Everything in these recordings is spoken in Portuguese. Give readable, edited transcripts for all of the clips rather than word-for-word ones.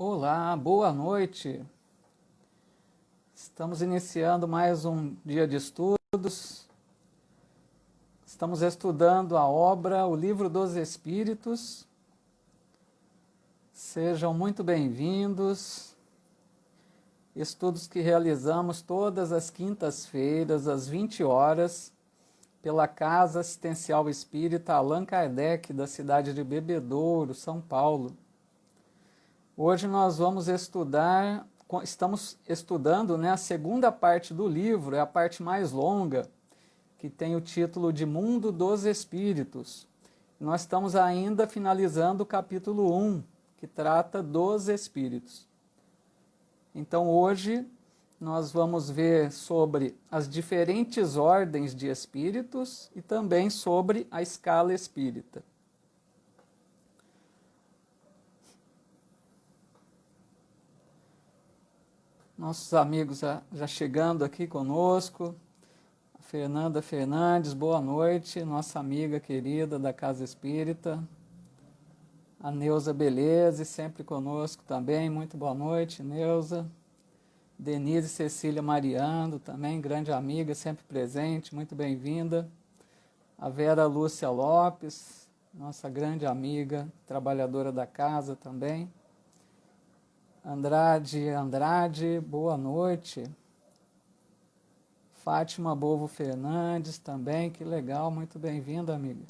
Olá, boa noite. Estamos iniciando mais um dia de estudos. Estamos estudando a obra O Livro dos Espíritos. Sejam muito bem-vindos. Estudos que realizamos todas as quintas-feiras, às 20 horas, pela Casa Assistencial Espírita Allan Kardec, da cidade de Bebedouro, São Paulo. Hoje nós vamos estamos estudando, a segunda parte do livro, é a parte mais longa, que tem o título de Mundo dos Espíritos. Nós estamos ainda finalizando o capítulo 1, que trata dos Espíritos. Então hoje nós vamos ver sobre as diferentes ordens de Espíritos e também sobre a escala espírita. Nossos amigos já chegando aqui conosco. A Fernanda Fernandes, boa noite, nossa amiga querida da Casa Espírita. A Neuza Beleze, sempre conosco também, muito boa noite, Neuza. Denise Cecília Mariano, também grande amiga, sempre presente, muito bem-vinda. A Vera Lúcia Lopes, nossa grande amiga, trabalhadora da casa também. Andrade, boa noite. Fátima Bovo Fernandes também, que legal, muito bem-vinda, amiga.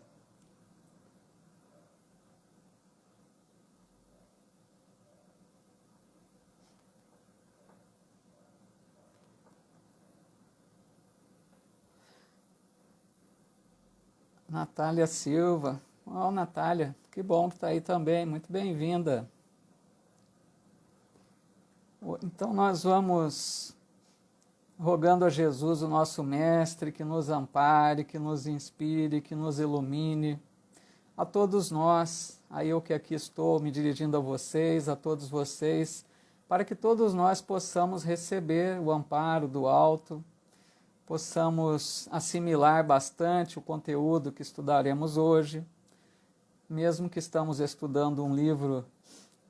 Natália Silva, Natália, que bom que está aí também, muito bem-vinda. Então nós vamos rogando a Jesus, o nosso Mestre, que nos ampare, que nos inspire, que nos ilumine. A todos nós, a eu que aqui estou me dirigindo a vocês, a todos vocês, para que todos nós possamos receber o amparo do alto, possamos assimilar bastante o conteúdo que estudaremos hoje, mesmo que estamos estudando um livro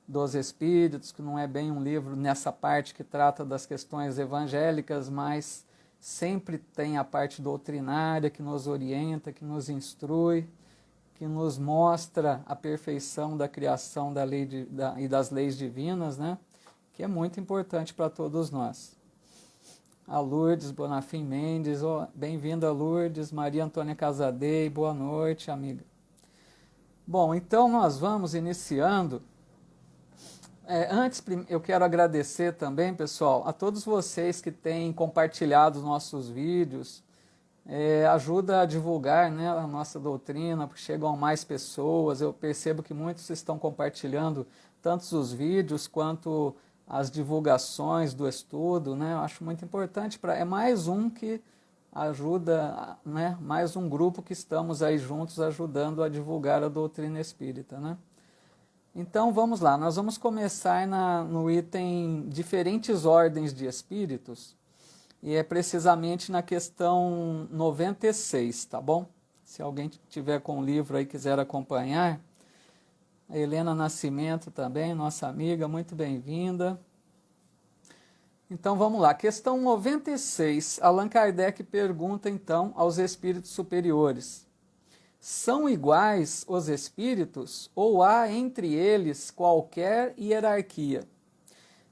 dos Espíritos, que não é bem um livro nessa parte que trata das questões evangélicas, mas sempre tem a parte doutrinária que nos orienta, que nos instrui, que nos mostra a perfeição da criação da lei e das leis divinas, que é muito importante para todos nós. A Lourdes Bonafim Mendes, bem-vinda Lourdes, Maria Antônia Casadei, boa noite, amiga. Bom, então nós vamos iniciando. Antes, eu quero agradecer também, pessoal, a todos vocês que têm compartilhado os nossos vídeos, ajuda a divulgar a nossa doutrina, porque chegam a mais pessoas. Eu percebo que muitos estão compartilhando tanto os vídeos quanto as divulgações do estudo, eu acho muito importante, é mais um que ajuda, mais um grupo que estamos aí juntos ajudando a divulgar a doutrina espírita, Então vamos lá, nós vamos começar no item Diferentes Ordens de Espíritos, e é precisamente na questão 96, tá bom? Se alguém tiver com o livro aí quiser acompanhar. A Helena Nascimento também, nossa amiga, muito bem-vinda. Então vamos lá, questão 96, Allan Kardec pergunta então aos espíritos superiores: são iguais os espíritos ou há entre eles qualquer hierarquia?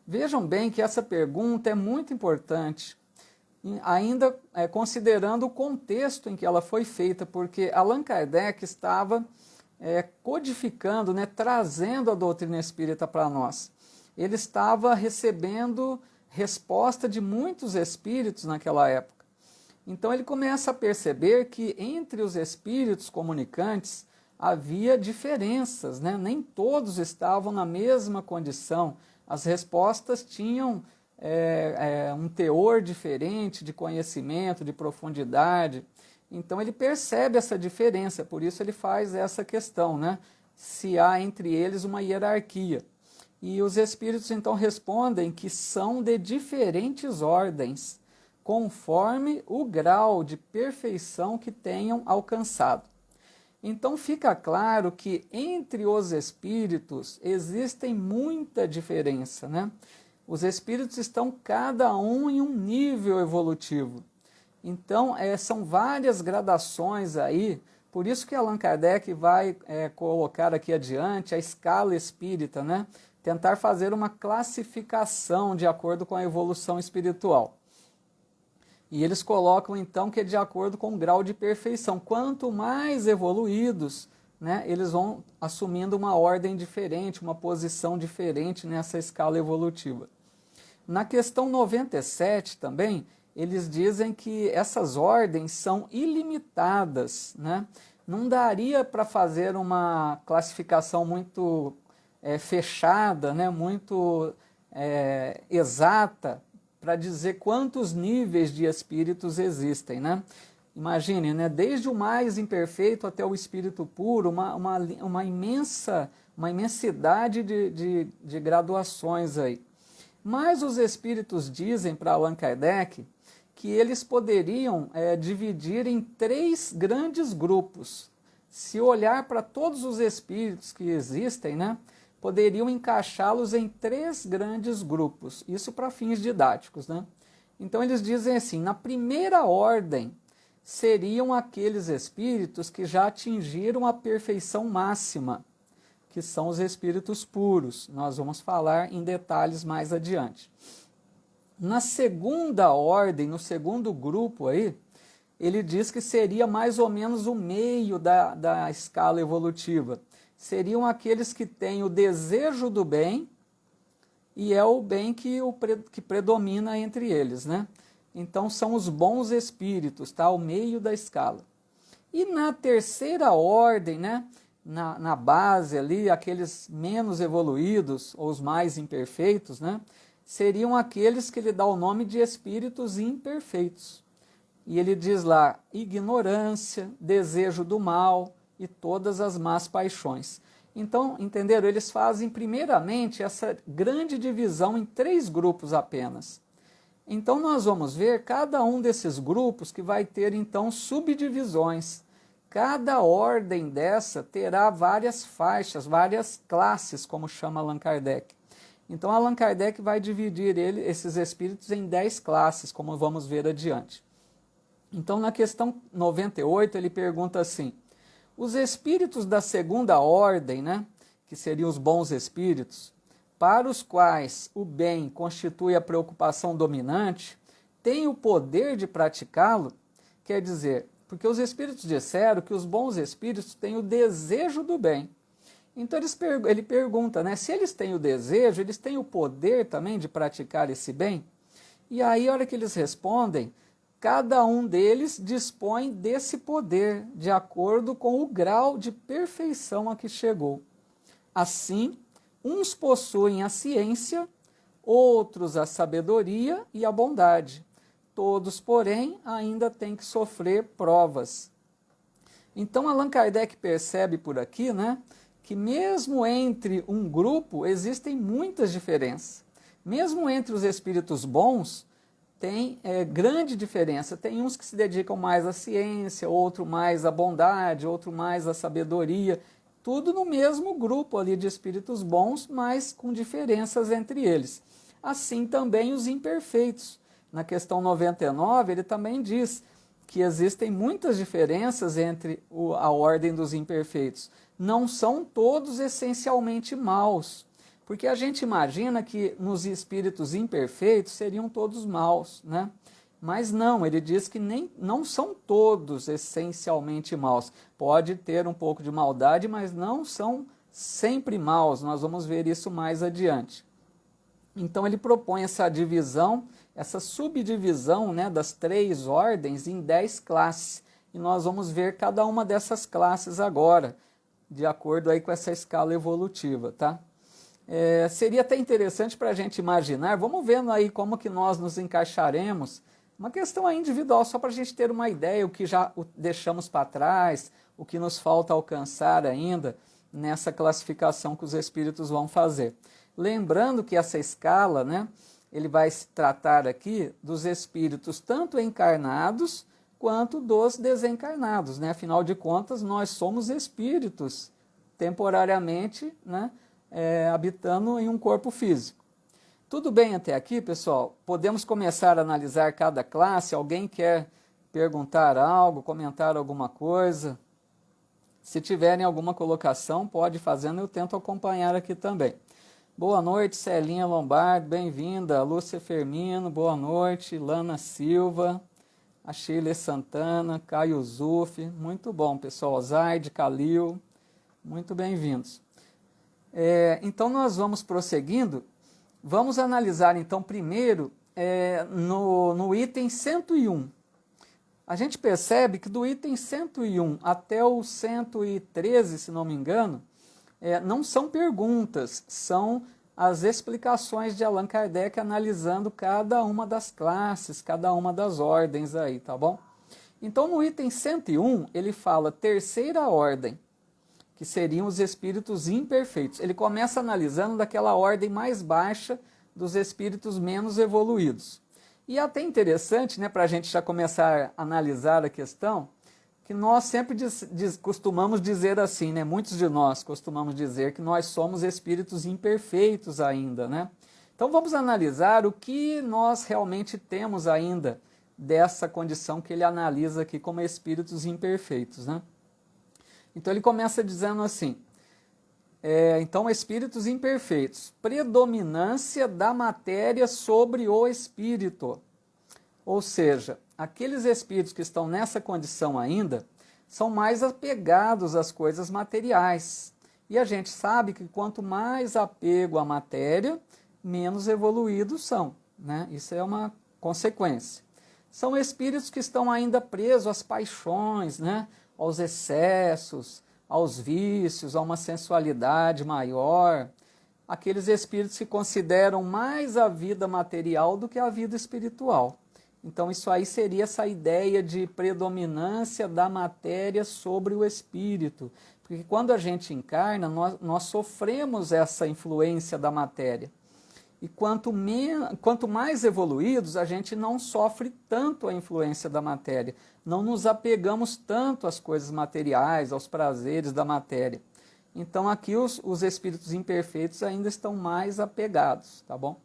Vejam bem que essa pergunta é muito importante, ainda considerando o contexto em que ela foi feita, porque Allan Kardec estava codificando, trazendo a doutrina espírita para nós. Ele estava recebendo resposta de muitos espíritos naquela época. Então ele começa a perceber que entre os espíritos comunicantes havia diferenças, nem todos estavam na mesma condição, as respostas tinham um teor diferente de conhecimento, de profundidade. Então ele percebe essa diferença, por isso ele faz essa questão, se há entre eles uma hierarquia. E os espíritos então respondem que são de diferentes ordens, conforme o grau de perfeição que tenham alcançado. Então fica claro que entre os espíritos existem muita diferença, né? Os espíritos estão cada um em um nível evolutivo. Então são várias gradações aí, por isso que Allan Kardec vai colocar aqui adiante a escala espírita, né? Tentar fazer uma classificação de acordo com a evolução espiritual. E eles colocam então que é de acordo com o grau de perfeição. Quanto mais evoluídos, né, eles vão assumindo uma ordem diferente, uma posição diferente nessa escala evolutiva. Na questão 97 também, eles dizem que essas ordens são ilimitadas, né? Não daria para fazer uma classificação muito fechada, né, muito exata, para dizer quantos níveis de espíritos existem, né? Imagine, né, desde o mais imperfeito até o espírito puro, uma imensidade de graduações aí. Mas os espíritos dizem para Allan Kardec que eles poderiam dividir em 3 grandes grupos. Se olhar para todos os espíritos que existem, né, poderiam encaixá-los em 3 grandes grupos, isso para fins didáticos, né? Então eles dizem assim, na primeira ordem seriam aqueles espíritos que já atingiram a perfeição máxima, que são os espíritos puros. Nós vamos falar em detalhes mais adiante. Na segunda ordem, no segundo grupo aí, ele diz que seria mais ou menos o meio da escala evolutiva. Seriam aqueles que têm o desejo do bem e é o bem que predomina entre eles, né? Então são os bons espíritos, tá? O meio da escala. E na terceira ordem, né? Na base ali, aqueles menos evoluídos, ou os mais imperfeitos, né? Seriam aqueles que ele dá o nome de espíritos imperfeitos. E ele diz lá, ignorância, desejo do mal e todas as más paixões. Então, entenderam? Eles fazem primeiramente essa grande divisão em 3 grupos apenas. Então nós vamos ver cada um desses grupos que vai ter então subdivisões. Cada ordem dessa terá várias faixas, várias classes, como chama Allan Kardec. Então Allan Kardec vai dividir esses espíritos em 10 classes, como vamos ver adiante. Então na questão 98 ele pergunta assim, os espíritos da segunda ordem, né, que seriam os bons espíritos, para os quais o bem constitui a preocupação dominante, têm o poder de praticá-lo? Quer dizer, porque os espíritos disseram que os bons espíritos têm o desejo do bem. Então ele pergunta, né, se eles têm o desejo, eles têm o poder também de praticar esse bem? E aí, a hora que eles respondem, cada um deles dispõe desse poder, de acordo com o grau de perfeição a que chegou. Assim, uns possuem a ciência, outros a sabedoria e a bondade. Todos, porém, ainda têm que sofrer provas. Então, Allan Kardec percebe por aqui, né, que mesmo entre um grupo existem muitas diferenças. Mesmo entre os espíritos bons, tem grande diferença. Tem uns que se dedicam mais à ciência, outro mais à bondade, outro mais à sabedoria. Tudo no mesmo grupo ali de espíritos bons, mas com diferenças entre eles. Assim também os imperfeitos. Na questão 99, ele também diz que existem muitas diferenças entre a ordem dos imperfeitos. Não são todos essencialmente maus. Porque a gente imagina que nos espíritos imperfeitos seriam todos maus, né? Mas não, ele diz que não são todos essencialmente maus. Pode ter um pouco de maldade, mas não são sempre maus. Nós vamos ver isso mais adiante. Então ele propõe essa divisão, essa subdivisão, né, das 3 ordens em 10 classes. E nós vamos ver cada uma dessas classes agora, de acordo aí com essa escala evolutiva, tá? Seria até interessante para a gente imaginar, vamos vendo aí como que nós nos encaixaremos, uma questão aí individual, só para a gente ter uma ideia, o que já deixamos para trás, o que nos falta alcançar ainda nessa classificação que os espíritos vão fazer. Lembrando que essa escala, né, ele vai se tratar aqui dos espíritos tanto encarnados quanto dos desencarnados, né? Afinal de contas, nós somos espíritos temporariamente, né, habitando em um corpo físico. Tudo bem até aqui, pessoal? Podemos começar a analisar cada classe? Alguém quer perguntar algo, comentar alguma coisa? Se tiverem alguma colocação, pode ir fazendo, eu tento acompanhar aqui também. Boa noite, Celinha Lombardo, bem-vinda. Lúcia Fermino, boa noite. Lana Silva, a Sheila Santana, Caio Zuf, muito bom, pessoal. Zaide, Calil, muito bem-vindos. Então, nós vamos prosseguindo. Vamos analisar, então, primeiro, no item 101. A gente percebe que do item 101 até o 113, se não me engano, não são perguntas, são as explicações de Allan Kardec analisando cada uma das classes, cada uma das ordens aí, tá bom? Então, no item 101, ele fala terceira ordem, que seriam os espíritos imperfeitos. Ele começa analisando daquela ordem mais baixa dos espíritos menos evoluídos. E é até interessante, né, para a gente já começar a analisar a questão, que nós sempre costumamos dizer assim, né, muitos de nós costumamos dizer que nós somos espíritos imperfeitos ainda, né? Então vamos analisar o que nós realmente temos ainda dessa condição que ele analisa aqui como espíritos imperfeitos, né? Então ele começa dizendo assim, então espíritos imperfeitos, predominância da matéria sobre o espírito, ou seja, aqueles espíritos que estão nessa condição ainda são mais apegados às coisas materiais. E a gente sabe que quanto mais apego à matéria, menos evoluídos são, né? Isso é uma consequência. São espíritos que estão ainda presos às paixões, né? Aos excessos, aos vícios, a uma sensualidade maior. Aqueles espíritos que consideram mais a vida material do que a vida espiritual. Então isso aí seria essa ideia de predominância da matéria sobre o espírito. Porque quando a gente encarna, nós sofremos essa influência da matéria. E quanto mais evoluídos, a gente não sofre tanto a influência da matéria. Não nos apegamos tanto às coisas materiais, aos prazeres da matéria. Então aqui os espíritos imperfeitos ainda estão mais apegados, tá bom?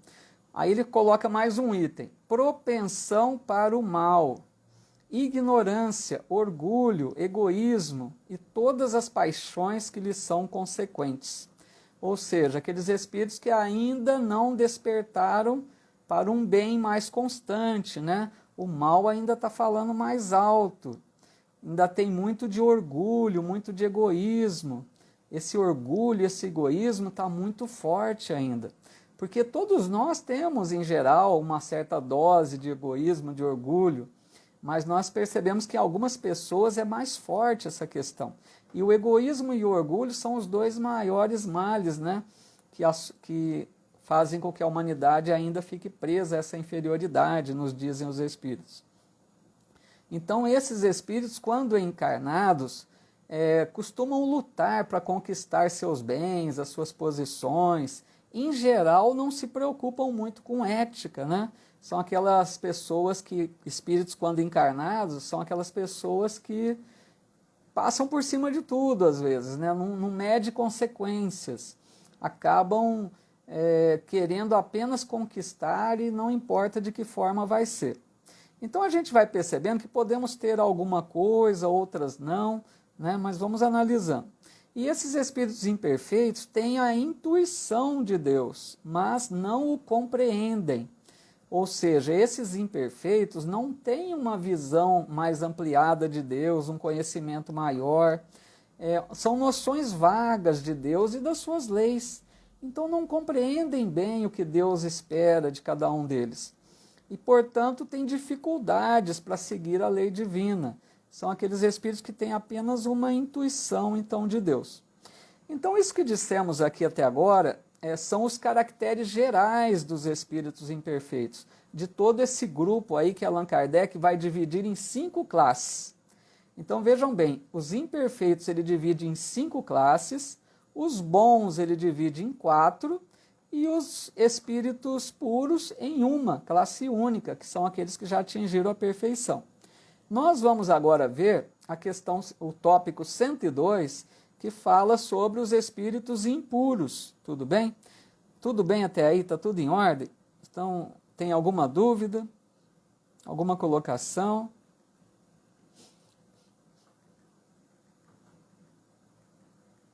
Aí ele coloca mais um item, propensão para o mal, ignorância, orgulho, egoísmo e todas as paixões que lhes são consequentes. Ou seja, aqueles espíritos que ainda não despertaram para um bem mais constante, né? O mal ainda está falando mais alto, ainda tem muito de orgulho, muito de egoísmo. Esse orgulho, esse egoísmo está muito forte ainda. Porque todos nós temos, em geral, uma certa dose de egoísmo, de orgulho, mas nós percebemos que em algumas pessoas é mais forte essa questão. E o egoísmo e o orgulho são os dois maiores males, né, que fazem com que a humanidade ainda fique presa a essa inferioridade, nos dizem os espíritos. Então, esses espíritos, quando encarnados, costumam lutar para conquistar seus bens, as suas posições. Em geral, não se preocupam muito com ética, né? São aquelas pessoas espíritos quando encarnados, são aquelas pessoas que passam por cima de tudo, às vezes, né? Não mede consequências. Acabam querendo apenas conquistar e não importa de que forma vai ser. Então a gente vai percebendo que podemos ter alguma coisa, outras não, né? Mas vamos analisando. E esses espíritos imperfeitos têm a intuição de Deus, mas não o compreendem. Ou seja, esses imperfeitos não têm uma visão mais ampliada de Deus, um conhecimento maior. São noções vagas de Deus e das suas leis. Então não compreendem bem o que Deus espera de cada um deles. E, portanto, têm dificuldades para seguir a lei divina. São aqueles espíritos que têm apenas uma intuição, então, de Deus. Então, isso que dissemos aqui até agora são os caracteres gerais dos espíritos imperfeitos, de todo esse grupo aí que Allan Kardec vai dividir em 5 classes. Então, vejam bem, os imperfeitos ele divide em 5 classes, os bons ele divide em 4 e os espíritos puros em uma classe única, que são aqueles que já atingiram a perfeição. Nós vamos agora ver a questão, o tópico 102, que fala sobre os espíritos impuros. Tudo bem? Tudo bem até aí? Está tudo em ordem? Então, tem alguma dúvida? Alguma colocação?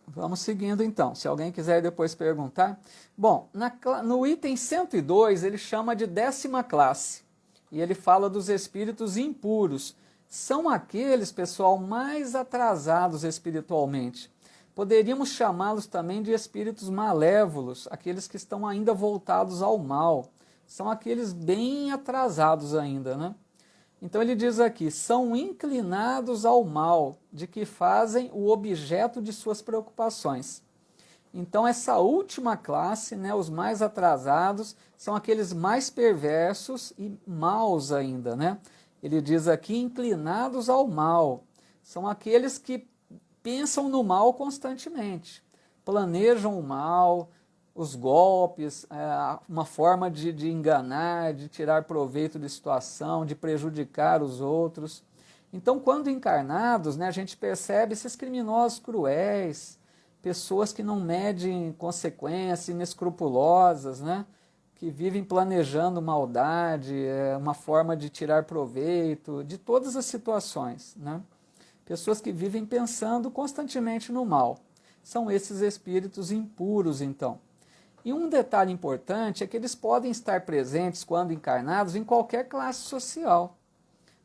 Vamos seguindo então, se alguém quiser depois perguntar. Bom, no item 102 ele chama de 10ª classe, e ele fala dos espíritos impuros. São aqueles, pessoal, mais atrasados espiritualmente. Poderíamos chamá-los também de espíritos malévolos, aqueles que estão ainda voltados ao mal. São aqueles bem atrasados ainda, né? Então ele diz aqui, são inclinados ao mal, de que fazem o objeto de suas preocupações. Então essa última classe, né, os mais atrasados, são aqueles mais perversos e maus ainda, né? Ele diz aqui, inclinados ao mal. São aqueles que pensam no mal constantemente, planejam o mal, os golpes, uma forma de enganar, de tirar proveito de situação, de prejudicar os outros. Então, quando encarnados, né, a gente percebe esses criminosos cruéis, pessoas que não medem consequências, inescrupulosas, né, que vivem planejando maldade, uma forma de tirar proveito de todas as situações, né? Pessoas que vivem pensando constantemente no mal. São esses espíritos impuros, então. E um detalhe importante é que eles podem estar presentes, quando encarnados, em qualquer classe social.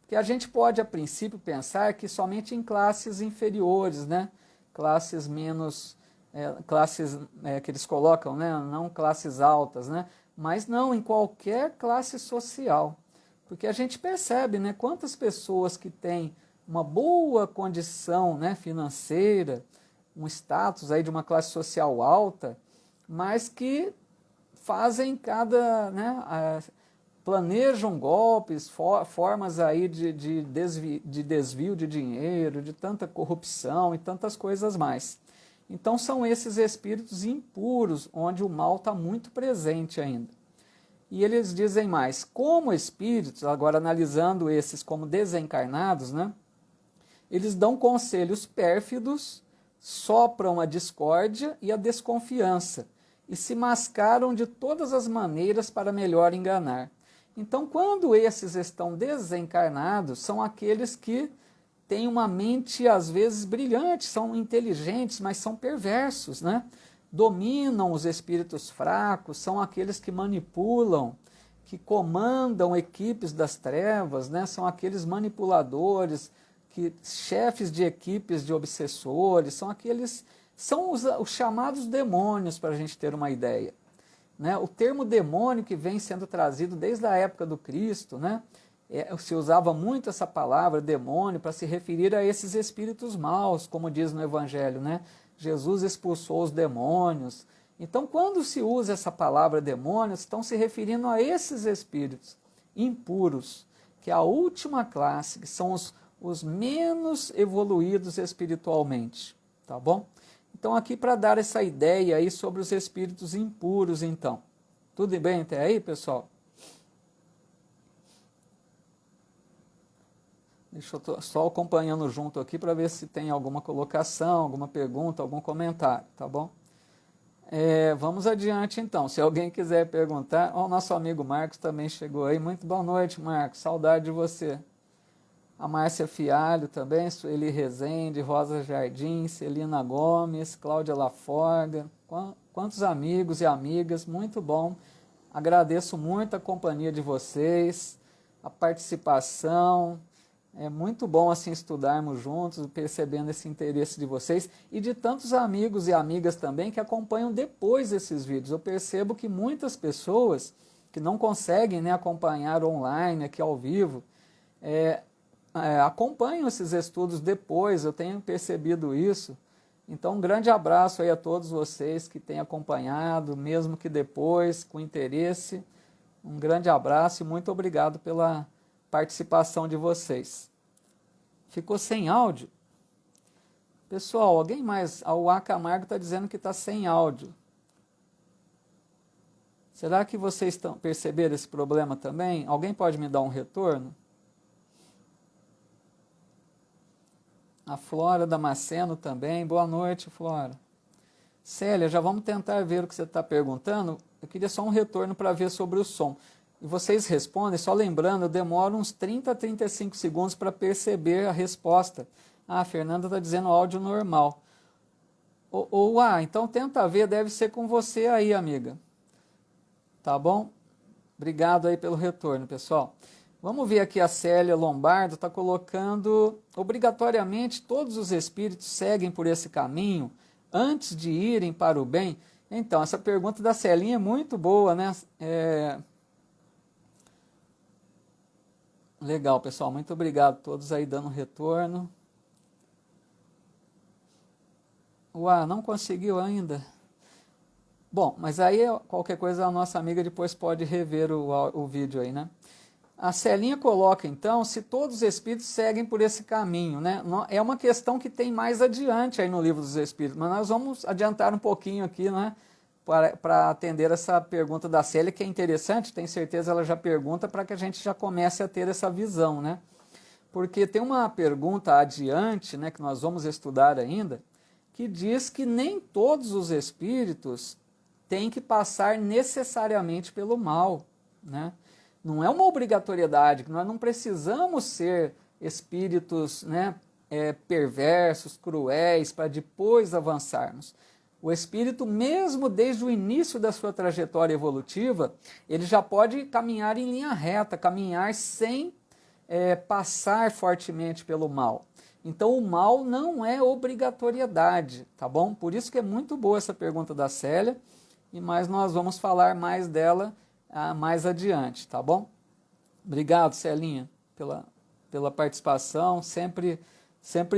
Porque a gente pode, a princípio, pensar que somente em classes inferiores, né? Classes menos... que eles colocam, né? Não classes altas, né? Mas não, em qualquer classe social. Porque a gente percebe, né? Quantas pessoas que têm uma boa condição, né, financeira, um status aí de uma classe social alta, mas que fazem planejam golpes, formas aí de desvio de dinheiro, de tanta corrupção e tantas coisas mais. Então são esses espíritos impuros, onde o mal está muito presente ainda. E eles dizem mais, como espíritos, agora analisando esses como desencarnados, né, eles dão conselhos pérfidos, sopram a discórdia e a desconfiança, e se mascaram de todas as maneiras para melhor enganar. Então, quando esses estão desencarnados, são aqueles que têm uma mente, às vezes, brilhante, são inteligentes, mas são perversos, né? Dominam os espíritos fracos, são aqueles que manipulam, que comandam equipes das trevas, né? São aqueles manipuladores, chefes de equipes de obsessores, são os chamados demônios, para a gente ter uma ideia. Né? O termo demônio, que vem sendo trazido desde a época do Cristo, né? Se usava muito essa palavra demônio para se referir a esses espíritos maus, como diz no Evangelho, né? Jesus expulsou os demônios. Então, quando se usa essa palavra demônios, estão se referindo a esses espíritos impuros, que é a última classe, que são os menos evoluídos espiritualmente, tá bom? Então aqui para dar essa ideia aí sobre os espíritos impuros, então. Tudo bem até aí, pessoal? Deixa eu tô só acompanhando junto aqui para ver se tem alguma colocação, alguma pergunta, algum comentário, tá bom? Vamos adiante então, se alguém quiser perguntar. O nosso amigo Marcos também chegou aí. Muito boa noite, Marcos, saudade de você. A Márcia Fialho também, Sueli Rezende, Rosa Jardim, Celina Gomes, Cláudia Laforga, quantos amigos e amigas, muito bom. Agradeço muito a companhia de vocês, a participação, é muito bom assim estudarmos juntos, percebendo esse interesse de vocês e de tantos amigos e amigas também que acompanham depois esses vídeos. Eu percebo que muitas pessoas que não conseguem, né, acompanhar online, aqui ao vivo, acompanham esses estudos depois, eu tenho percebido isso. Então, um grande abraço aí a todos vocês que têm acompanhado, mesmo que depois, com interesse. Um grande abraço e muito obrigado pela participação de vocês. Ficou sem áudio? Pessoal, alguém mais? O A. Camargo está dizendo que está sem áudio. Será que vocês perceberam esse problema também? Alguém pode me dar um retorno? A Flora Damasceno também. Boa noite, Flora. Célia, já vamos tentar ver o que você está perguntando. Eu queria só um retorno para ver sobre o som. E vocês respondem, só lembrando, eu demoro uns 30 a 35 segundos para perceber a resposta. Ah, a Fernanda está dizendo áudio normal. Então tenta ver, deve ser com você aí, amiga. Tá bom? Obrigado aí pelo retorno, pessoal. Vamos ver aqui, a Célia Lombardo está colocando, obrigatoriamente todos os espíritos seguem por esse caminho antes de irem para o bem? Então, essa pergunta da Celinha é muito boa, né? Legal, pessoal, muito obrigado a todos aí dando retorno. Não conseguiu ainda? Bom, mas aí qualquer coisa a nossa amiga depois pode rever o vídeo aí, né? A Celinha coloca, então, se todos os espíritos seguem por esse caminho, né? É uma questão que tem mais adiante aí no Livro dos Espíritos, mas nós vamos adiantar um pouquinho aqui, né? Para atender essa pergunta da Célia, que é interessante, tenho certeza ela já pergunta para que a gente já comece a ter essa visão, né? Porque tem uma pergunta adiante, né, que nós vamos estudar ainda, que diz que nem todos os espíritos têm que passar necessariamente pelo mal, né? Não é uma obrigatoriedade, nós não precisamos ser espíritos, né, perversos, cruéis, para depois avançarmos. O espírito, mesmo desde o início da sua trajetória evolutiva, ele já pode caminhar em linha reta, caminhar sem passar fortemente pelo mal. Então o mal não é obrigatoriedade, tá bom? Por isso que é muito boa essa pergunta da Célia, mas nós vamos falar mais dela mais adiante, tá bom? Obrigado, Celinha, pela participação, sempre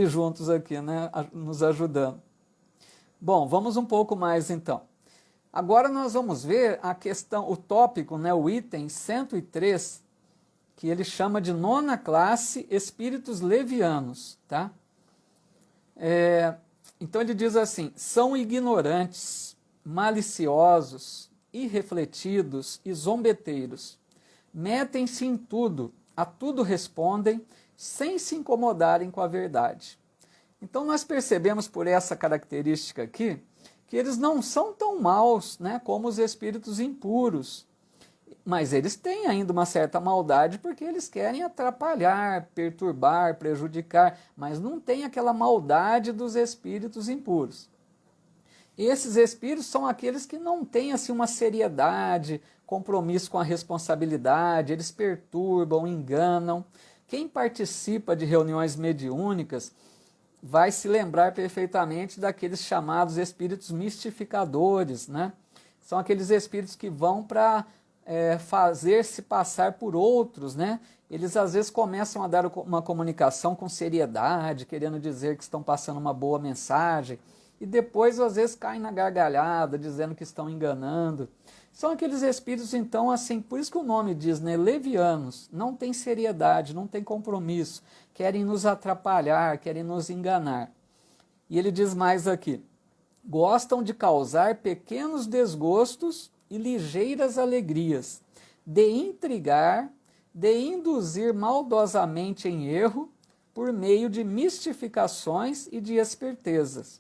juntos aqui, né, nos ajudando. Bom, vamos um pouco mais então. Agora nós vamos ver a questão, o tópico, né, o item 103, que ele chama de nona classe, espíritos levianos, tá? Então ele diz assim, são ignorantes, maliciosos, irrefletidos e zombeteiros. Metem-se em tudo, a tudo respondem, sem se incomodarem com a verdade. Então nós percebemos por essa característica aqui, que eles não são tão maus, né, como os espíritos impuros. Mas eles têm ainda uma certa maldade porque eles querem atrapalhar, perturbar, prejudicar, mas não tem aquela maldade dos espíritos impuros. Esses espíritos são aqueles que não têm assim, uma seriedade, compromisso com a responsabilidade, eles perturbam, enganam. Quem participa de reuniões mediúnicas vai se lembrar perfeitamente daqueles chamados espíritos mistificadores, né? São aqueles espíritos que vão para fazer-se passar por outros, né? Eles às vezes começam a dar uma comunicação com seriedade, querendo dizer que estão passando uma boa mensagem, e depois às vezes caem na gargalhada, dizendo que estão enganando. São aqueles espíritos, então, assim, por isso que o nome diz, né, levianos, não tem seriedade, não tem compromisso, querem nos atrapalhar, querem nos enganar. E ele diz mais aqui, gostam de causar pequenos desgostos e ligeiras alegrias, de intrigar, de induzir maldosamente em erro, por meio de mistificações e de espertezas.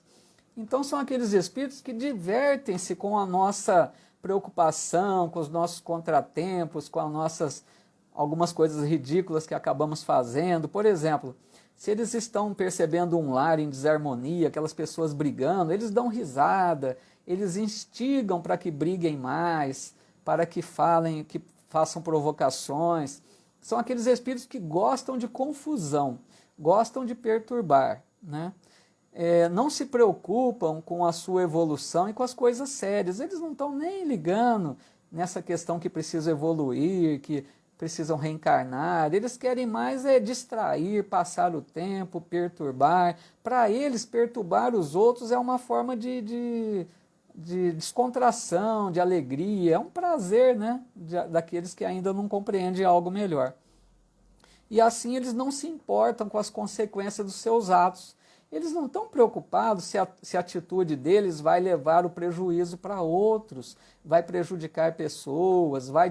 Então são aqueles espíritos que divertem-se com a nossa preocupação, com os nossos contratempos, com as nossas algumas coisas ridículas que acabamos fazendo. Por exemplo, se eles estão percebendo um lar em desarmonia, aquelas pessoas brigando, eles dão risada, eles instigam para que briguem mais, para que falem, que façam provocações. São aqueles espíritos que gostam de confusão, gostam de perturbar, né? Não se preocupam com a sua evolução e com as coisas sérias. Eles não estão nem ligando nessa questão que precisam evoluir, que precisam reencarnar. Eles querem mais distrair, passar o tempo, perturbar. Para eles, perturbar os outros é uma forma de descontração, de alegria, é um prazer, né, daqueles que ainda não compreendem algo melhor. E assim eles não se importam com as consequências dos seus atos. Eles não estão preocupados se a atitude deles vai levar o prejuízo para outros, vai prejudicar pessoas, vai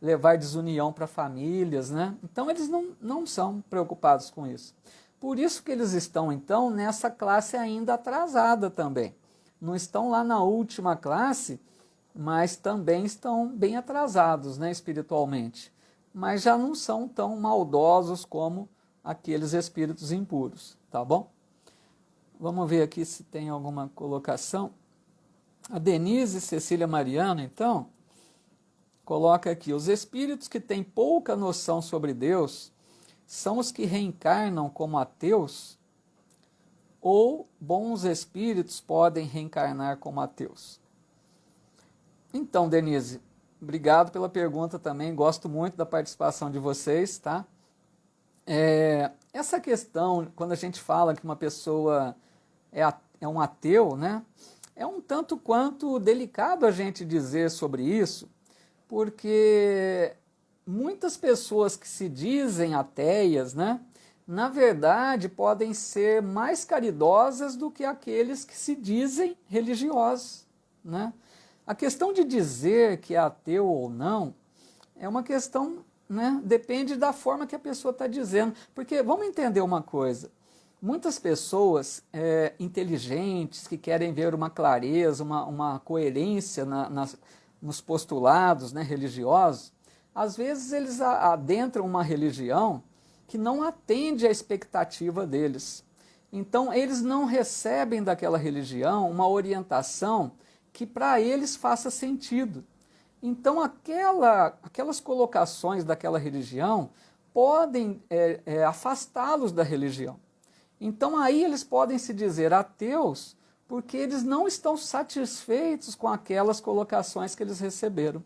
levar desunião para famílias, né? Então eles não são preocupados com isso. Por isso que eles estão, então, nessa classe ainda atrasada também. Não estão lá na última classe, mas também estão bem atrasados, né, espiritualmente. Mas já não são tão maldosos como aqueles espíritos impuros, tá bom? Vamos ver aqui se tem alguma colocação. A Denise Cecília Mariano, então, coloca aqui: os espíritos que têm pouca noção sobre Deus são os que reencarnam como ateus, ou bons espíritos podem reencarnar como ateus? Então, Denise, obrigado pela pergunta também, gosto muito da participação de vocês, tá? Essa questão, quando a gente fala que uma pessoa é um ateu, né? É um tanto quanto delicado a gente dizer sobre isso, porque muitas pessoas que se dizem ateias, né, na verdade podem ser mais caridosas do que aqueles que se dizem religiosos, né? A questão de dizer que é ateu ou não é uma questão, né, depende da forma que a pessoa está dizendo, porque vamos entender uma coisa. Muitas pessoas inteligentes, que querem ver uma clareza, uma coerência nos postulados, né, religiosos, às vezes eles adentram uma religião que não atende à expectativa deles. Então, eles não recebem daquela religião uma orientação que para eles faça sentido. Então, aquelas colocações daquela religião podem afastá-los da religião. Então aí eles podem se dizer ateus porque eles não estão satisfeitos com aquelas colocações que eles receberam.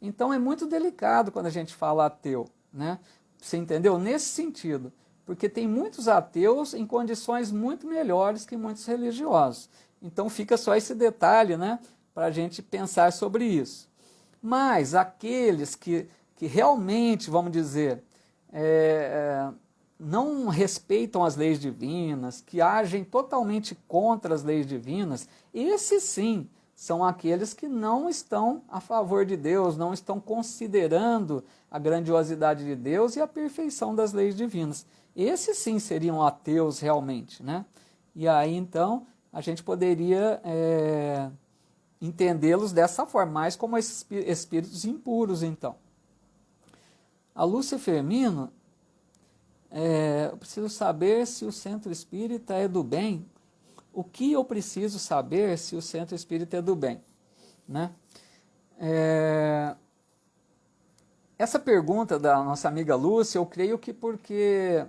Então é muito delicado quando a gente fala ateu, né? Você entendeu? Nesse sentido, porque tem muitos ateus em condições muito melhores que muitos religiosos. Então fica só esse detalhe, né, para a gente pensar sobre isso. Mas aqueles que realmente, vamos dizer, não respeitam as leis divinas, que agem totalmente contra as leis divinas, esses sim são aqueles que não estão a favor de Deus, não estão considerando a grandiosidade de Deus e a perfeição das leis divinas. Esses sim seriam ateus realmente, né? E aí então a gente poderia entendê-los dessa forma, mais como esses espíritos impuros então. A Lúcia Firmino, eu preciso saber se o centro espírita é do bem. O que eu preciso saber se o centro espírita é do bem? Né? Essa pergunta da nossa amiga Lúcia, eu creio que porque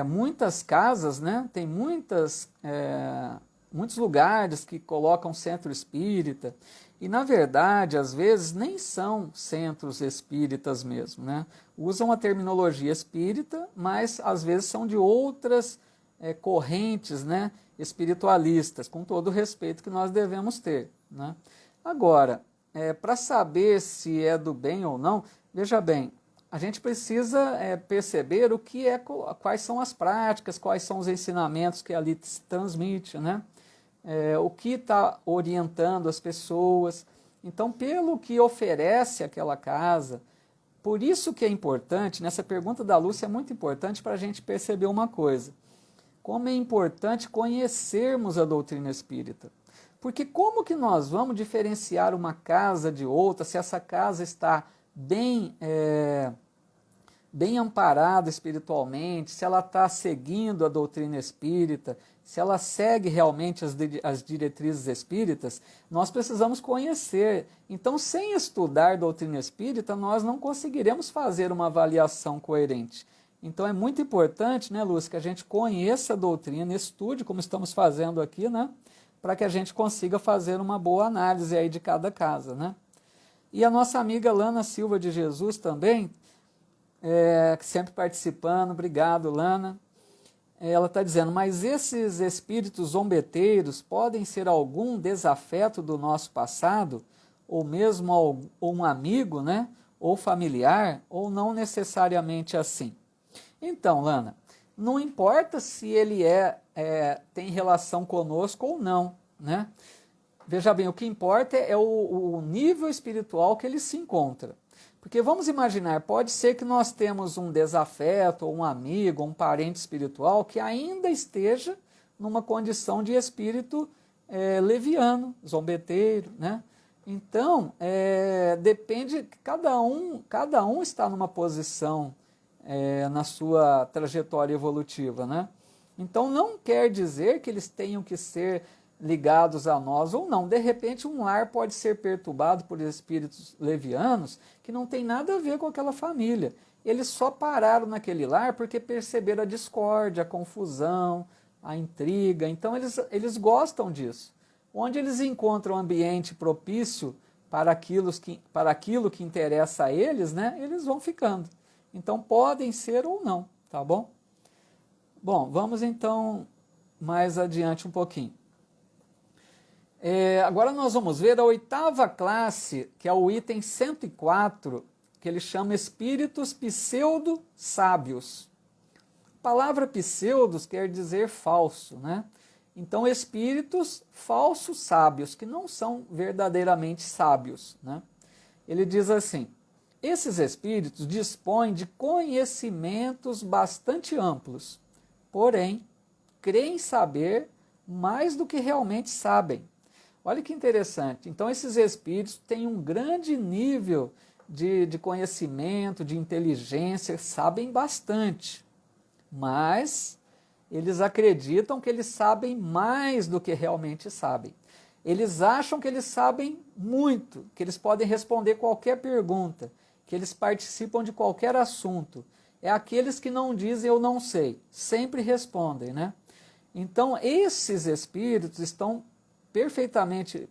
muitas casas, né, tem muitos lugares que colocam centro espírita, e na verdade, às vezes, nem são centros espíritas mesmo, né? Usam a terminologia espírita, mas às vezes são de outras correntes, né, espiritualistas, com todo o respeito que nós devemos ter, né? Agora, para saber se é do bem ou não, veja bem, a gente precisa perceber quais são as práticas, quais são os ensinamentos que ali se transmite, né? O que está orientando as pessoas. Então, pelo que oferece aquela casa, por isso que é importante, nessa pergunta da Lúcia é muito importante para a gente perceber uma coisa. Como é importante conhecermos a doutrina espírita. Porque como que nós vamos diferenciar uma casa de outra, se essa casa está bem amparada espiritualmente, se ela está seguindo a doutrina espírita, se ela segue realmente as diretrizes espíritas, nós precisamos conhecer. Então, sem estudar doutrina espírita, nós não conseguiremos fazer uma avaliação coerente. Então, é muito importante, né, Lúcia, que a gente conheça a doutrina, estude, como estamos fazendo aqui, né, para que a gente consiga fazer uma boa análise aí de cada casa, né? E a nossa amiga Lana Silva de Jesus também, sempre participando, obrigado, Lana. Ela está dizendo, mas esses espíritos zombeteiros podem ser algum desafeto do nosso passado, ou mesmo um amigo, né, ou familiar, ou não necessariamente assim? Então, Lana, não importa se ele tem relação conosco ou não, né? Veja bem, o que importa é o nível espiritual que ele se encontra. Porque vamos imaginar, pode ser que nós temos um desafeto, ou um amigo, ou um parente espiritual que ainda esteja numa condição de espírito leviano, zombeteiro, né? Então, depende, cada um está numa posição na sua trajetória evolutiva, né? Então, não quer dizer que eles tenham que ser ligados a nós ou não. De repente, um lar pode ser perturbado por espíritos levianos que não tem nada a ver com aquela família. Eles só pararam naquele lar porque perceberam a discórdia, a confusão, a intriga. Então, eles gostam disso. Onde eles encontram um ambiente propício para aquilo que interessa a eles, né, eles vão ficando. Então, podem ser ou não, tá bom? Bom, vamos então mais adiante um pouquinho. Agora nós vamos ver a 8ª classe, que é o item 104, que ele chama espíritos pseudo-sábios. A palavra pseudos quer dizer falso, né? Então, espíritos falsos sábios, que não são verdadeiramente sábios, né? Ele diz assim: esses espíritos dispõem de conhecimentos bastante amplos, porém, creem saber mais do que realmente sabem. Olha que interessante. Então, esses espíritos têm um grande nível de conhecimento, de inteligência, sabem bastante, mas eles acreditam que eles sabem mais do que realmente sabem. Eles acham que eles sabem muito, que eles podem responder qualquer pergunta, que eles participam de qualquer assunto. É aqueles que não dizem eu não sei, sempre respondem, né? Então, esses espíritos estão perfeitamente,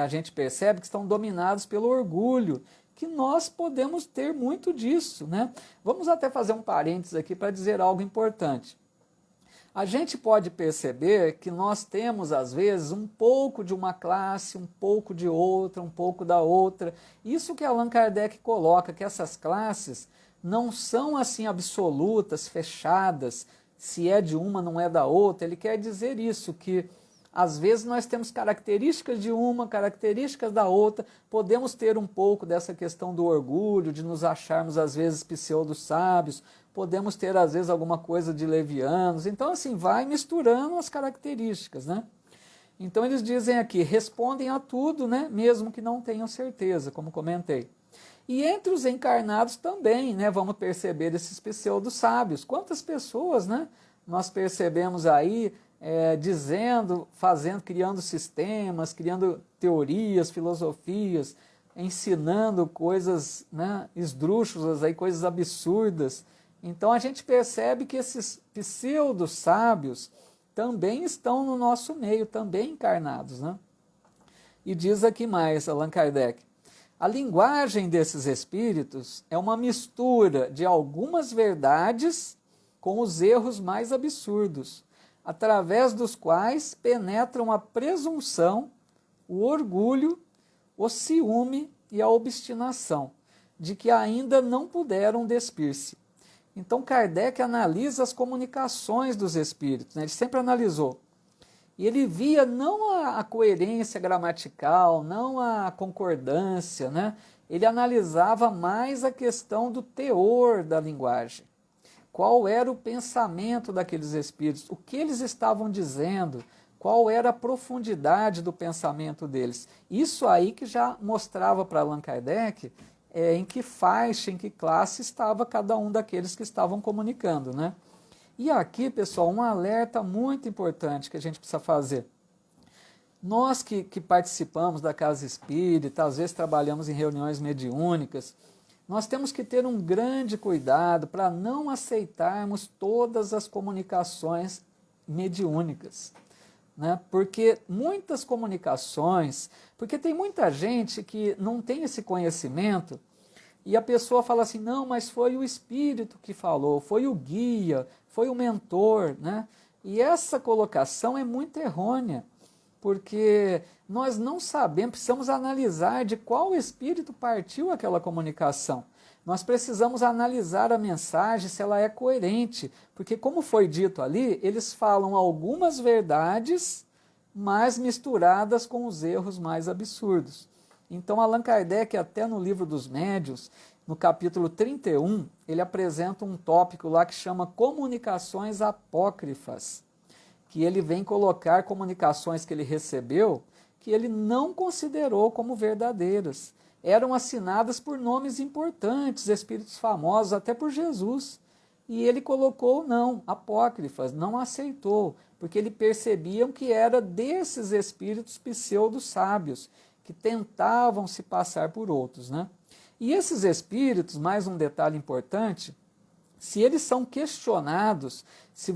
a gente percebe que estão dominados pelo orgulho, que nós podemos ter muito disso, né? Vamos até fazer um parênteses aqui para dizer algo importante. A gente pode perceber que nós temos, às vezes, um pouco de uma classe, um pouco de outra, um pouco da outra. Isso que Allan Kardec coloca, que essas classes não são assim absolutas, fechadas, se é de uma, não é da outra. Ele quer dizer isso, que às vezes nós temos características de uma, características da outra, podemos ter um pouco dessa questão do orgulho, de nos acharmos às vezes pseudo-sábios, podemos ter às vezes alguma coisa de levianos, então assim, vai misturando as características, né? Então eles dizem aqui, respondem a tudo, né? Mesmo que não tenham certeza, como comentei. E entre os encarnados também, né? Vamos perceber esses pseudo-sábios. Quantas pessoas, né? Nós percebemos aí, dizendo, fazendo, criando sistemas, criando teorias, filosofias, ensinando coisas, né, esdrúxulas, aí, coisas absurdas. Então a gente percebe que esses pseudo-sábios também estão no nosso meio, também encarnados, né? E diz aqui mais, Allan Kardec, a linguagem desses espíritos é uma mistura de algumas verdades com os erros mais absurdos, através dos quais penetram a presunção, o orgulho, o ciúme e a obstinação, de que ainda não puderam despir-se. Então Kardec analisa as comunicações dos espíritos, né? Ele sempre analisou. E ele via não a coerência gramatical, não a concordância, né? Ele analisava mais a questão do teor da linguagem. Qual era o pensamento daqueles espíritos, o que eles estavam dizendo, qual era a profundidade do pensamento deles. Isso aí que já mostrava para Allan Kardec em que faixa, em que classe estava cada um daqueles que estavam comunicando, né? E aqui, pessoal, um alerta muito importante que a gente precisa fazer. Nós que participamos da Casa Espírita, às vezes trabalhamos em reuniões mediúnicas, nós temos que ter um grande cuidado para não aceitarmos todas as comunicações mediúnicas, né? Porque muitas comunicações, porque tem muita gente que não tem esse conhecimento e a pessoa fala assim, não, mas foi o espírito que falou, foi o guia, foi o mentor, né? E essa colocação é muito errônea, porque nós não sabemos, precisamos analisar de qual espírito partiu aquela comunicação. Nós precisamos analisar a mensagem, se ela é coerente, porque como foi dito ali, eles falam algumas verdades, mas misturadas com os erros mais absurdos. Então Allan Kardec, até no livro dos Médiuns, no capítulo 31, ele apresenta um tópico lá que chama comunicações apócrifas, que ele vem colocar comunicações que ele recebeu que ele não considerou como verdadeiras. Eram assinadas por nomes importantes, espíritos famosos, até por Jesus. E ele colocou, não, apócrifas, não aceitou, porque ele percebiam que era desses espíritos pseudo-sábios, que tentavam se passar por outros, né? E esses espíritos, mais um detalhe importante, se eles são questionados, se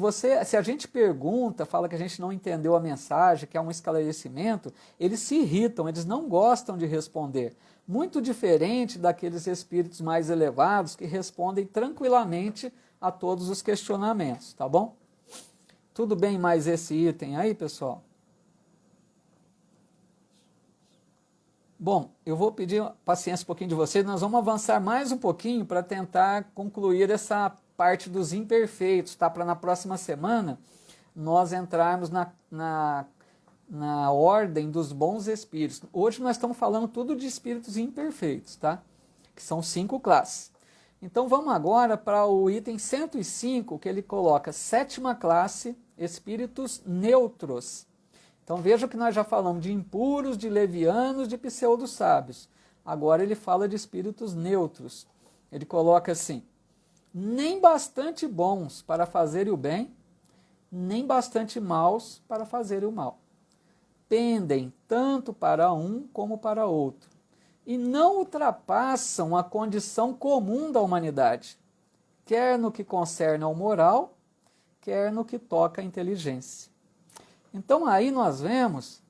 a gente pergunta, fala que a gente não entendeu a mensagem, que é um esclarecimento, eles se irritam, eles não gostam de responder. Muito diferente daqueles espíritos mais elevados que respondem tranquilamente a todos os questionamentos, tá bom? Tudo bem mais esse item aí, pessoal? Bom, eu vou pedir paciência um pouquinho de vocês, nós vamos avançar mais um pouquinho para tentar concluir essa parte dos imperfeitos, tá? Para na próxima semana nós entrarmos na ordem dos bons espíritos. Hoje nós estamos falando tudo de espíritos imperfeitos, tá? Que são 5 classes. Então vamos agora para o item 105, que ele coloca 7ª classe, espíritos neutros. Então veja que nós já falamos de impuros, de levianos, de pseudo-sábios. Agora ele fala de espíritos neutros. Ele coloca assim: nem bastante bons para fazerem o bem, nem bastante maus para fazerem o mal. Pendem tanto para um como para outro, e não ultrapassam a condição comum da humanidade, quer no que concerne ao moral, quer no que toca à inteligência. Então aí nós vemos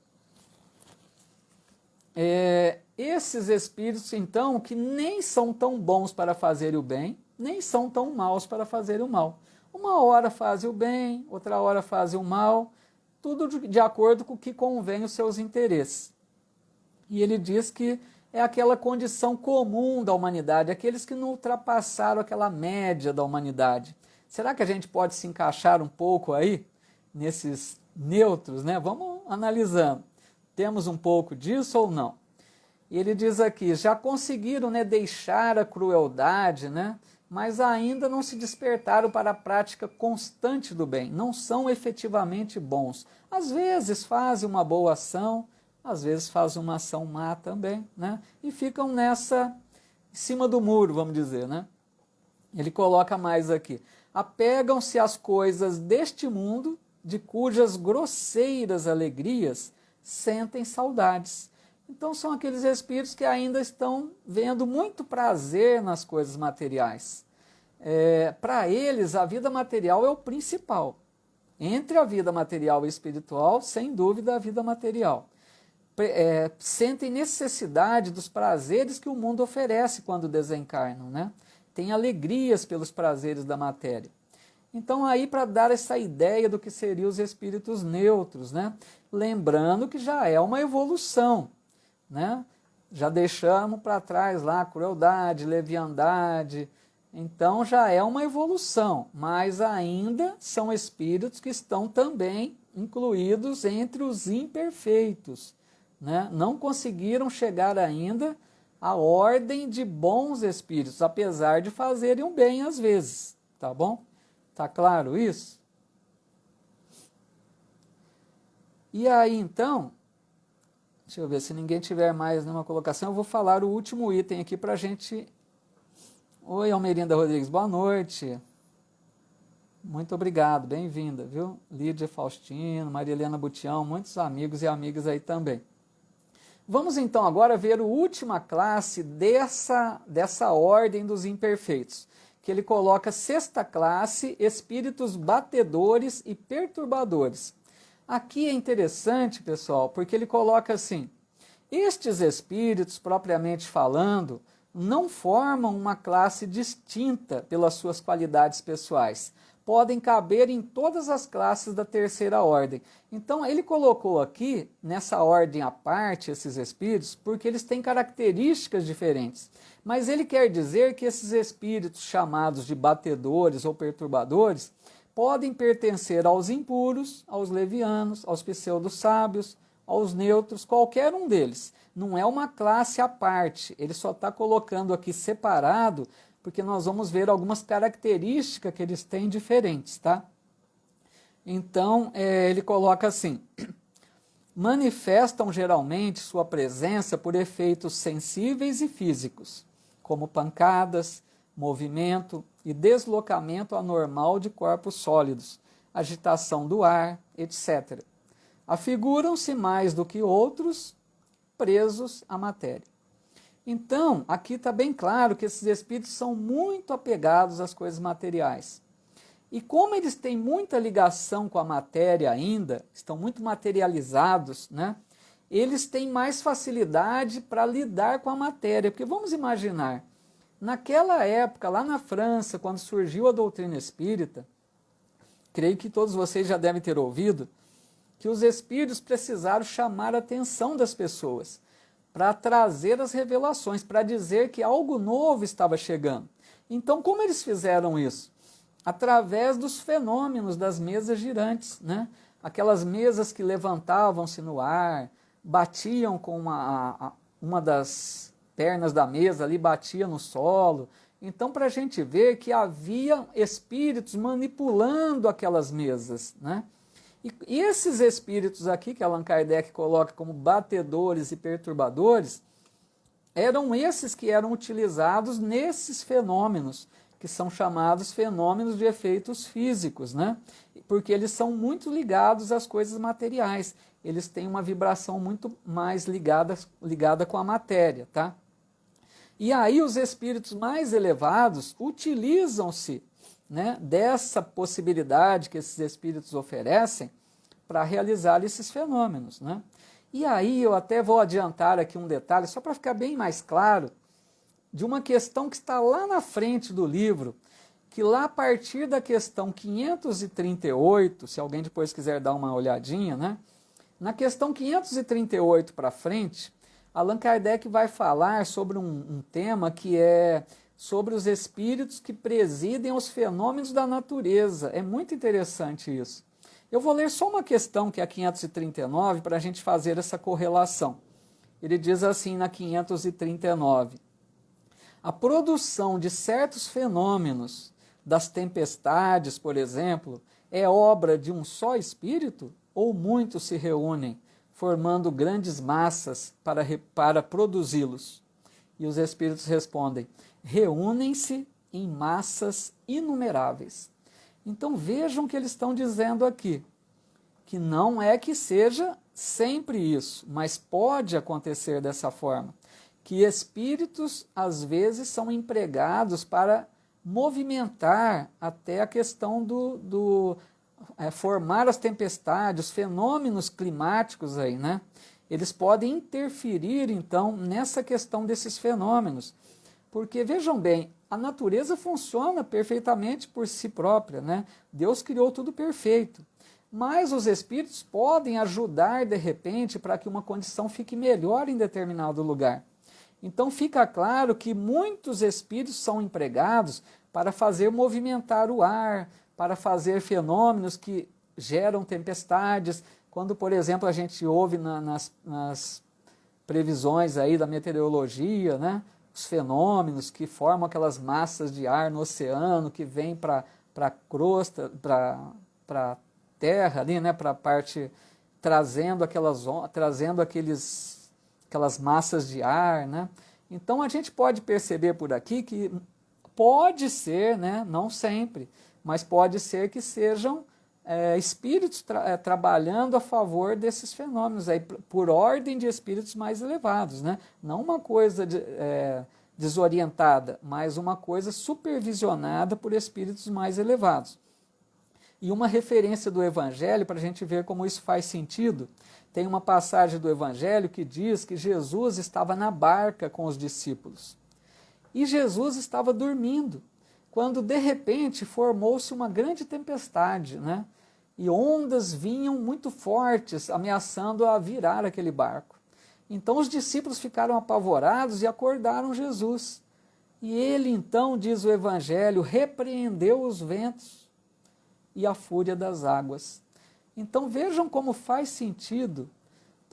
esses espíritos então que nem são tão bons para fazer o bem, nem são tão maus para fazer o mal. Uma hora fazem o bem, outra hora fazem o mal, tudo de acordo com o que convém os seus interesses. E ele diz que é aquela condição comum da humanidade, aqueles que não ultrapassaram aquela média da humanidade. Será que a gente pode se encaixar um pouco aí nesses neutros, né? Vamos analisando. Temos um pouco disso ou não? E ele diz aqui, já conseguiram, né, deixar a crueldade, né? Mas ainda não se despertaram para a prática constante do bem. Não são efetivamente bons. Às vezes fazem uma boa ação, às vezes fazem uma ação má também, né? E ficam nessa, em cima do muro, vamos dizer, né? Ele coloca mais aqui. Apegam-se às coisas deste mundo, de cujas grosseiras alegrias sentem saudades. Então são aqueles espíritos que ainda estão vendo muito prazer nas coisas materiais. Para eles, a vida material é o principal. Entre a vida material e espiritual, sem dúvida, a vida material. Sentem necessidade dos prazeres que o mundo oferece quando desencarnam, né? Têm alegrias pelos prazeres da matéria. Então aí para dar essa ideia do que seriam os espíritos neutros, né? Lembrando que já é uma evolução, né? Já deixamos para trás lá a crueldade, leviandade, então já é uma evolução, mas ainda são espíritos que estão também incluídos entre os imperfeitos, né? Não conseguiram chegar ainda à ordem de bons espíritos, apesar de fazerem o bem às vezes, tá bom? Tá claro isso? E aí, então, deixa eu ver, se ninguém tiver mais nenhuma colocação, eu vou falar o último item aqui para a gente... Oi, Almerinda Rodrigues, boa noite. Muito obrigado, bem-vinda, viu? Lídia Faustino, Maria Helena Butião, muitos amigos e amigas aí também. Vamos então agora ver a última classe dessa ordem dos imperfeitos, que ele coloca 6ª classe, espíritos batedores e perturbadores. Aqui é interessante, pessoal, porque ele coloca assim, estes espíritos, propriamente falando, não formam uma classe distinta pelas suas qualidades pessoais. Podem caber em todas as classes da 3ª ordem. Então, ele colocou aqui, nessa ordem à parte, esses espíritos, porque eles têm características diferentes. Mas ele quer dizer que esses espíritos chamados de batedores ou perturbadores podem pertencer aos impuros, aos levianos, aos pseudo-sábios, aos neutros, qualquer um deles. Não é uma classe à parte, ele só está colocando aqui separado, porque nós vamos ver algumas características que eles têm diferentes, tá? Então, ele coloca assim: manifestam geralmente sua presença por efeitos sensíveis e físicos, como pancadas, movimento e deslocamento anormal de corpos sólidos, agitação do ar, etc. Afiguram-se mais do que outros presos à matéria. Então, aqui está bem claro que esses espíritos são muito apegados às coisas materiais. E como eles têm muita ligação com a matéria ainda, estão muito materializados, né? Eles têm mais facilidade para lidar com a matéria. Porque vamos imaginar, naquela época, lá na França, quando surgiu a doutrina espírita, creio que todos vocês já devem ter ouvido, que os espíritos precisaram chamar a atenção das pessoas para trazer as revelações, para dizer que algo novo estava chegando. Então, como eles fizeram isso? Através dos fenômenos das mesas girantes, né? Aquelas mesas que levantavam-se no ar, batiam com uma das pernas da mesa ali, batia no solo. Então, para a gente ver que havia espíritos manipulando aquelas mesas, né? E esses espíritos aqui, que Allan Kardec coloca como batedores e perturbadores, eram esses que eram utilizados nesses fenômenos, que são chamados fenômenos de efeitos físicos, né? Porque eles são muito ligados às coisas materiais, eles têm uma vibração muito mais ligada com a matéria, tá? E aí os espíritos mais elevados utilizam-se, né, dessa possibilidade que esses espíritos oferecem para realizar esses fenômenos, né? E aí eu até vou adiantar aqui um detalhe, só para ficar bem mais claro, de uma questão que está lá na frente do livro, que lá a partir da questão 538, se alguém depois quiser dar uma olhadinha, né? Na questão 538 para frente, Allan Kardec vai falar sobre um tema que é sobre os espíritos que presidem os fenômenos da natureza. É muito interessante isso. Eu vou ler só uma questão, que é a 539, para a gente fazer essa correlação. Ele diz assim na 539: a produção de certos fenômenos, das tempestades, por exemplo, é obra de um só espírito ou muitos se reúnem, formando grandes massas para produzi-los? E os espíritos respondem: reúnem-se em massas inumeráveis. Então vejam o que eles estão dizendo aqui, que não é que seja sempre isso, mas pode acontecer dessa forma, que espíritos às vezes são empregados para movimentar até a questão formar as tempestades, os fenômenos climáticos aí, né? Eles podem interferir, então, nessa questão desses fenômenos. Porque, vejam bem, a natureza funciona perfeitamente por si própria, né? Deus criou tudo perfeito. Mas os espíritos podem ajudar, de repente, para que uma condição fique melhor em determinado lugar. Então, fica claro que muitos espíritos são empregados para fazer movimentar o ar, para fazer fenômenos que geram tempestades. Quando, por exemplo, a gente ouve nas previsões aí da meteorologia, né, os fenômenos que formam aquelas massas de ar no oceano, que vêm para a crosta, para a terra ali, né, para a parte, trazendo aquelas massas de ar, né? Então a gente pode perceber por aqui que pode ser, né, não sempre, mas pode ser que sejam espíritos trabalhando a favor desses fenômenos, aí, por ordem de espíritos mais elevados, né? Não uma coisa desorientada, mas uma coisa supervisionada por espíritos mais elevados. E uma referência do Evangelho, para a gente ver como isso faz sentido, tem uma passagem do Evangelho que diz que Jesus estava na barca com os discípulos. E Jesus estava dormindo, quando de repente formou-se uma grande tempestade, né? E ondas vinham muito fortes, ameaçando a virar aquele barco. Então os discípulos ficaram apavorados e acordaram Jesus. E ele então, diz o Evangelho, repreendeu os ventos e a fúria das águas. Então vejam como faz sentido,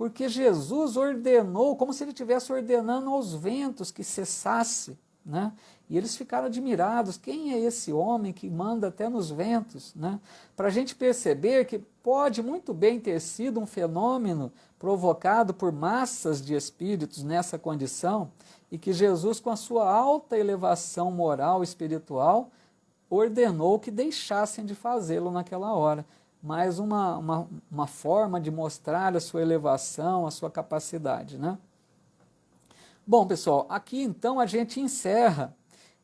porque Jesus ordenou, como se ele estivesse ordenando aos ventos que cessasse, né? E eles ficaram admirados, quem é esse homem que manda até nos ventos, né? Para a gente perceber que pode muito bem ter sido um fenômeno provocado por massas de espíritos nessa condição, e que Jesus, com a sua alta elevação moral e espiritual, ordenou que deixassem de fazê-lo naquela hora. Mais uma forma de mostrar a sua elevação, a sua capacidade, né? Bom, pessoal, aqui então a gente encerra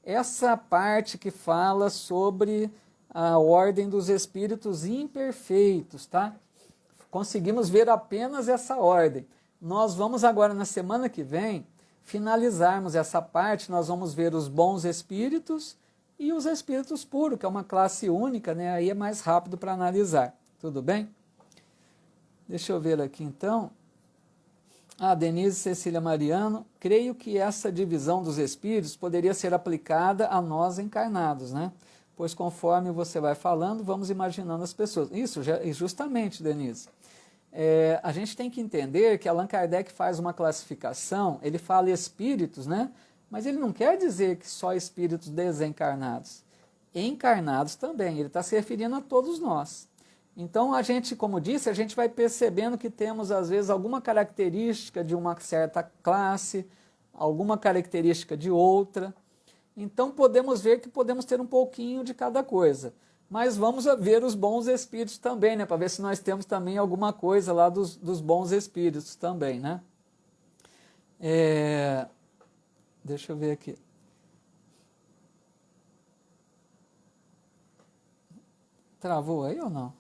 essa parte que fala sobre a ordem dos espíritos imperfeitos, tá? Conseguimos ver apenas essa ordem. Nós vamos agora, na semana que vem, finalizarmos essa parte, nós vamos ver os bons espíritos e os espíritos puros, que é uma classe única, né? Aí é mais rápido para analisar. Tudo bem? Deixa eu ver aqui então. Denise Cecília Mariano, creio que essa divisão dos espíritos poderia ser aplicada a nós encarnados, né? Pois conforme você vai falando, vamos imaginando as pessoas. Isso, justamente, Denise. A gente tem que entender que Allan Kardec faz uma classificação, ele fala espíritos, né? Mas ele não quer dizer que só espíritos desencarnados. Encarnados também, ele está se referindo a todos nós. Então, a gente, como disse, a gente vai percebendo que temos, às vezes, alguma característica de uma certa classe, alguma característica de outra. Então, podemos ver que podemos ter um pouquinho de cada coisa. Mas vamos ver os bons espíritos também, né? Para ver se nós temos também alguma coisa lá dos bons espíritos também, né? Deixa eu ver aqui. Travou aí ou não?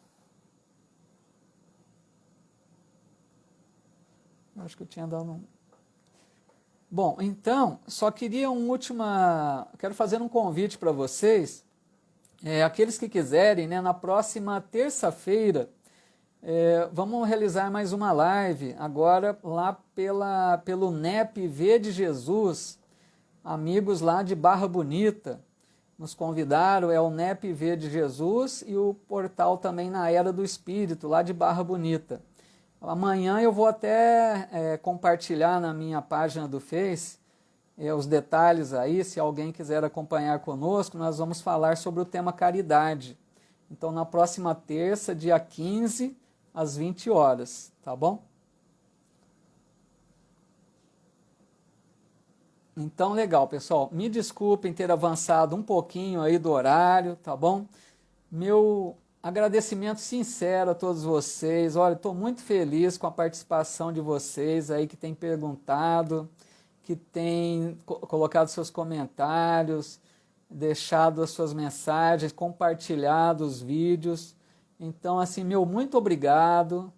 Acho que eu tinha dado um... Bom, então, só queria quero fazer um convite para vocês, aqueles que quiserem, né, na próxima terça-feira, vamos realizar mais uma live, agora lá pelo NEP V de Jesus, amigos lá de Barra Bonita, nos convidaram, é o NEP V de Jesus e o portal também na Era do Espírito, lá de Barra Bonita. Amanhã eu vou até compartilhar na minha página do Face os detalhes aí, se alguém quiser acompanhar conosco, nós vamos falar sobre o tema caridade. Então, na próxima terça, dia 15, às 20 horas, tá bom? Então, legal, pessoal. Me desculpem ter avançado um pouquinho aí do horário, tá bom? Meu agradecimento sincero a todos vocês. Olha, estou muito feliz com a participação de vocês aí que têm perguntado, que têm colocado seus comentários, deixado as suas mensagens, compartilhado os vídeos. Então, assim, meu muito obrigado.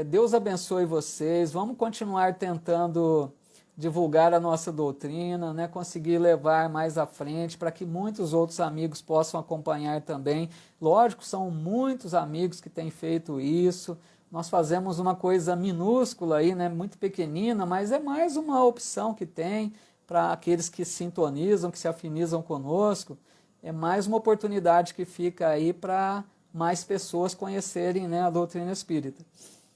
Deus abençoe vocês. Vamos continuar tentando divulgar a nossa doutrina, né, conseguir levar mais à frente para que muitos outros amigos possam acompanhar também. Lógico, são muitos amigos que têm feito isso. Nós fazemos uma coisa minúscula aí, né, muito pequenina, mas é mais uma opção que tem para aqueles que sintonizam, que se afinizam conosco. É mais uma oportunidade que fica aí para mais pessoas conhecerem, né, a doutrina espírita.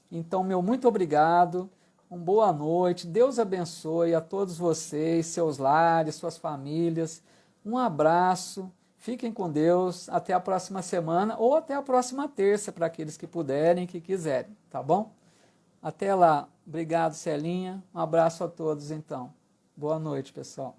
Então, meu muito obrigado. Uma boa noite, Deus abençoe a todos vocês, seus lares, suas famílias. Um abraço, fiquem com Deus, até a próxima semana ou até a próxima terça, para aqueles que puderem, que quiserem, tá bom? Até lá, obrigado Celinha, um abraço a todos então. Boa noite, pessoal.